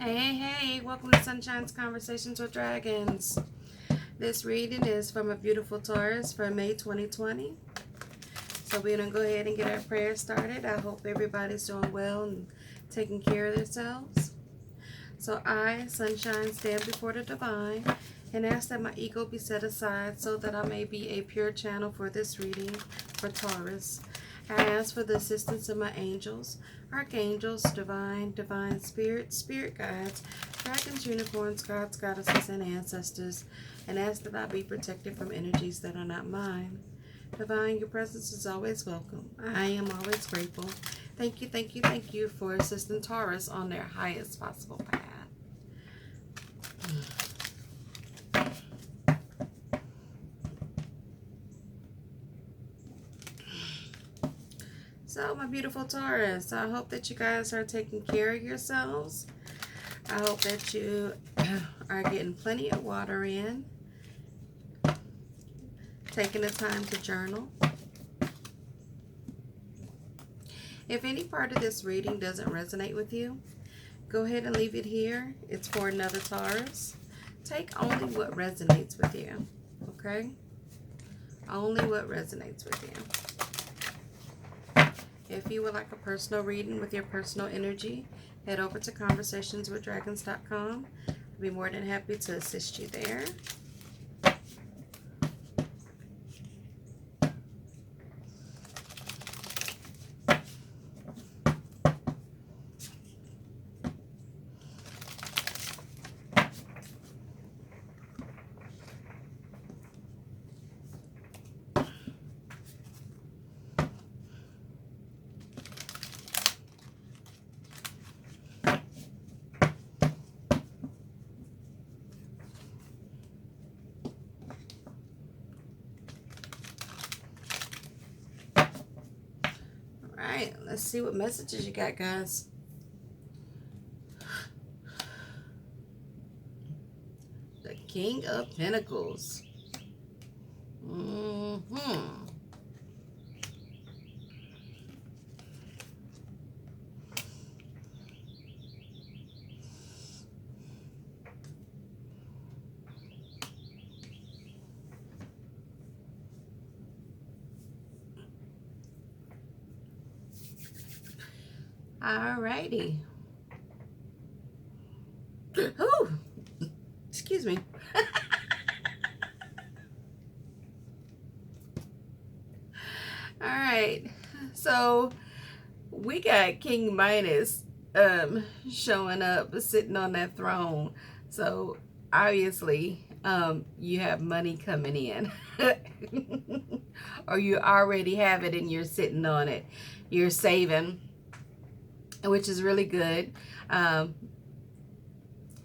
Hey, welcome to Sunshine's Conversations with Dragons. This reading is from a beautiful Taurus for May 2020. So we're going to go ahead and get our prayer started. I hope everybody's doing well and taking care of themselves. So I, Sunshine, stand before the divine and ask that my ego be set aside so that I may be a pure channel for this reading for Taurus. I ask for the assistance of my angels, archangels, divine spirits, spirit guides, dragons, unicorns, gods, goddesses, and ancestors, and ask that I be protected from energies that are not mine. Divine, your presence is always welcome. I am always grateful. Thank you for assisting Taurus on their highest possible path. So, my beautiful Taurus, I hope that you guys are taking care of yourselves. I hope that you are getting plenty of water in, taking the time to journal. If any part of this reading doesn't resonate with you, go ahead and leave it here. It's for another Taurus. Take only what resonates with you, okay? Only what resonates with you. If you would like a personal reading with your personal energy, head over to conversationswithdragons.com. I'll be more than happy to assist you there. Alright, let's see what messages you got, guys. The King of Pentacles. Alrighty. Oh, excuse me. Alright, so we got King Midas showing up, sitting on that throne. So obviously, you have money coming in. Or you already have it and you're sitting on it. You're saving, which is really good.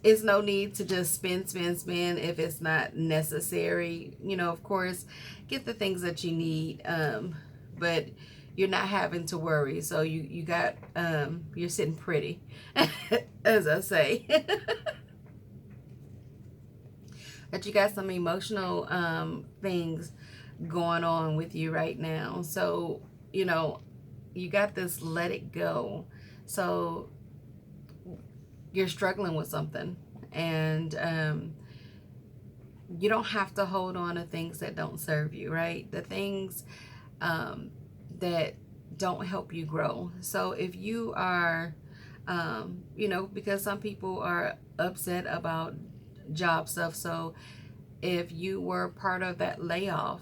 It's no need to just spend if it's not necessary. You know, of course, get the things that you need, but you're not having to worry. So you got, you're sitting pretty, as I say. That you got some emotional things going on with you right now. So, you know, you got this let it go. So you're struggling with something, and you don't have to hold on to things that don't serve you, right? The things that don't help you grow. So if you are, you know, because some people are upset about job stuff. So if you were part of that layoff,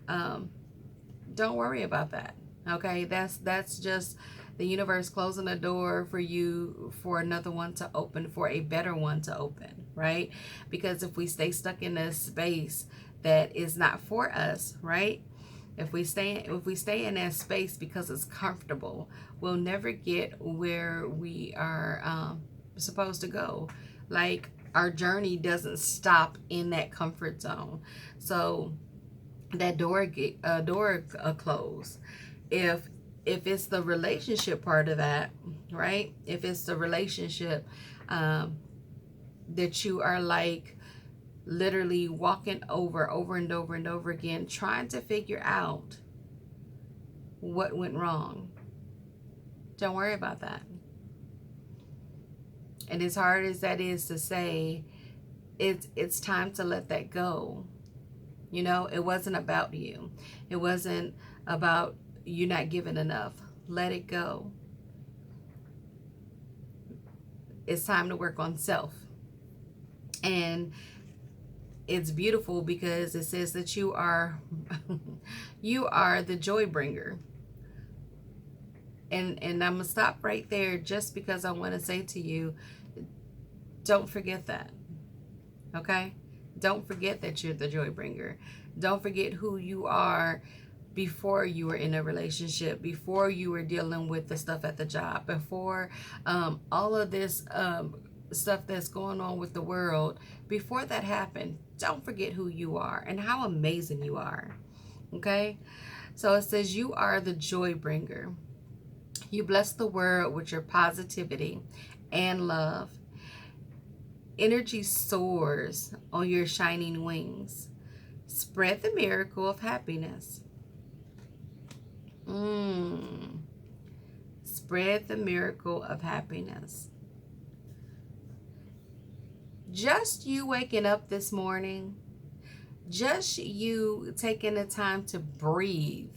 don't worry about that. Okay, that's just the universe closing a door for you, for another one to open, for a better one to open, right? Because if we stay stuck in this space that is not for us, right? If we stay in that space because it's comfortable, we'll never get where we are supposed to go. Like, our journey doesn't stop in that comfort zone. So that door close. If it's the relationship part of that, right? If it's the relationship that you are like literally walking over and over again, trying to figure out what went wrong, don't worry about that. And as hard as that is to say, it's time to let that go. You know, it wasn't about you. It wasn't about you not giving enough. Let it go. It's time to work on self. And it's beautiful because it says that you are you are the joy bringer. And I'm going to stop right there just because I want to say to you, don't forget that. Okay? Don't forget that you're the joy bringer. Don't forget who you are before you were in a relationship, before you were dealing with the stuff at the job, before all of this stuff that's going on with the world. Before that happened, don't forget who you are and how amazing you are. Okay? So it says you are the joy bringer. You bless the world with your positivity and love. Energy soars on your shining wings. Spread the miracle of happiness. Spread the miracle of happiness. Just you waking up this morning, just you taking the time to breathe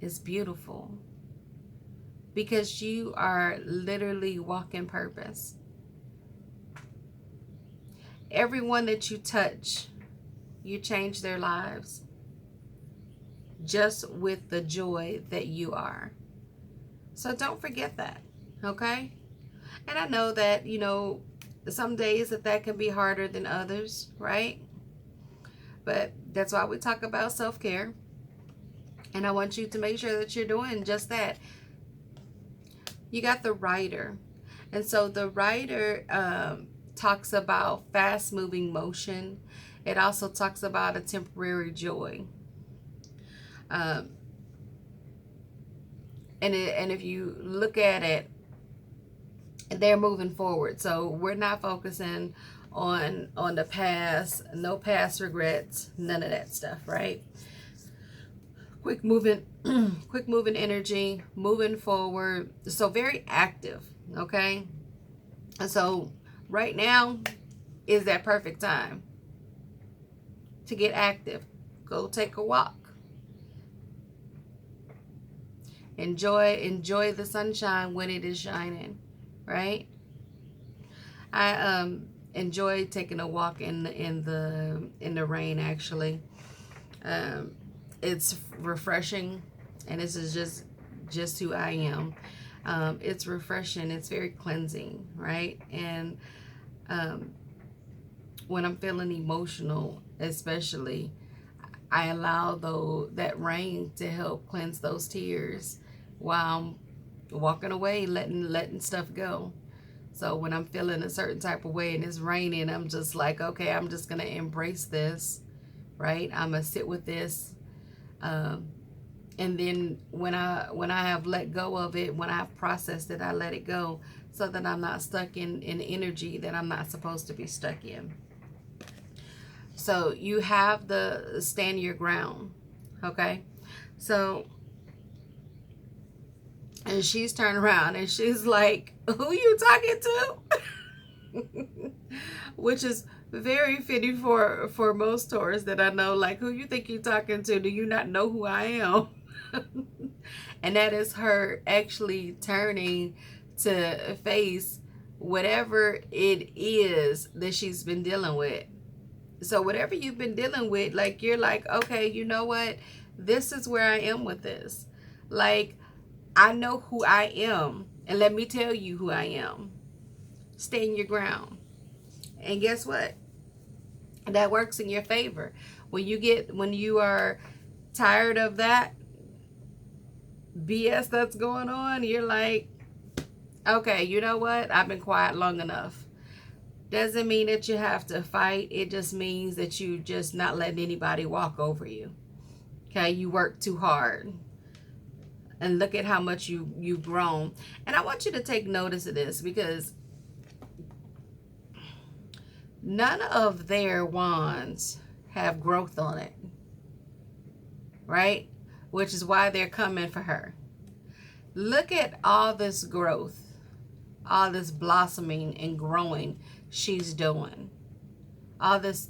is beautiful. Because you are literally walking purpose. Everyone that you touch, you change their lives just with the joy that you are. So don't forget that, okay? And I know that, you know, some days that can be harder than others, right? But that's why we talk about self-care. And I want you to make sure that you're doing just that. You got the Rider. And so the Rider talks about fast-moving motion. It also talks about a temporary joy. And if you look at it, they're moving forward. So we're not focusing on the past. No past regrets. None of that stuff, right? Quick moving energy, moving forward. So very active, okay? And so right now is that perfect time to get active. Go take a walk. Enjoy the sunshine when it is shining, right? I enjoy taking a walk in the rain actually. It's refreshing, and this is just who I am. It's refreshing. It's very cleansing, right? And when I'm feeling emotional, especially, I allow that rain to help cleanse those tears while I'm walking away, letting stuff go. So when I'm feeling a certain type of way and it's raining, I'm just like, okay, I'm just gonna embrace this, right? I'm gonna sit with this. And then when I have let go of it, when I've processed it, I let it go so that I'm not stuck in energy that I'm not supposed to be stuck in. So you have the stand your ground, okay? So, and she's turned around and she's like, who you talking to? Which is very fitting for most Taurus that I know. Like, who you think you're talking to? Do you not know who I am? And that is her actually turning to face whatever it is that she's been dealing with. So whatever you've been dealing with, like, you're like, okay, you know what? This is where I am with this. Like, I know who I am, and let me tell you who I am. Stand your ground. And guess what? That works in your favor. When you are tired of that BS that's going on, you're like, okay, you know what? I've been quiet long enough. Doesn't mean that you have to fight. It just means that you just not letting anybody walk over you. Okay, you work too hard. And look at how much you've grown. And I want you to take notice of this, because none of their wands have growth on it. Right? Which is why they're coming for her. Look at all this growth. all this blossoming and growing she's doing. All of this,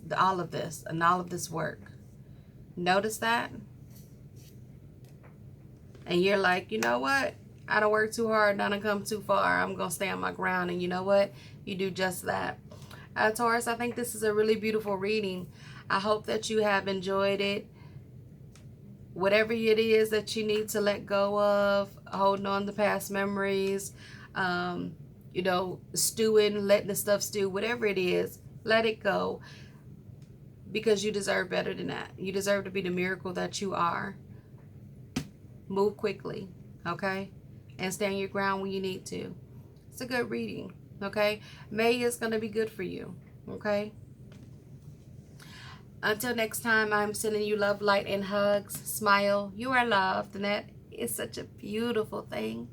and all of this work. Notice that? And you're like, you know what? I don't work too hard, I don't come too far. I'm going to stay on my ground. And you know what? You do just that. Taurus, I think this is a really beautiful reading. I hope that you have enjoyed it. Whatever it is that you need to let go of, holding on to past memories, you know, stewing, letting the stuff stew, whatever it is, let it go, because you deserve better than that. You deserve to be the miracle that you are. Move quickly, okay? And stand your ground when you need to. It's a good reading, okay? May is going to be good for you, okay? Until next time, I'm sending you love, light, and hugs. Smile. You are loved, and that is such a beautiful thing.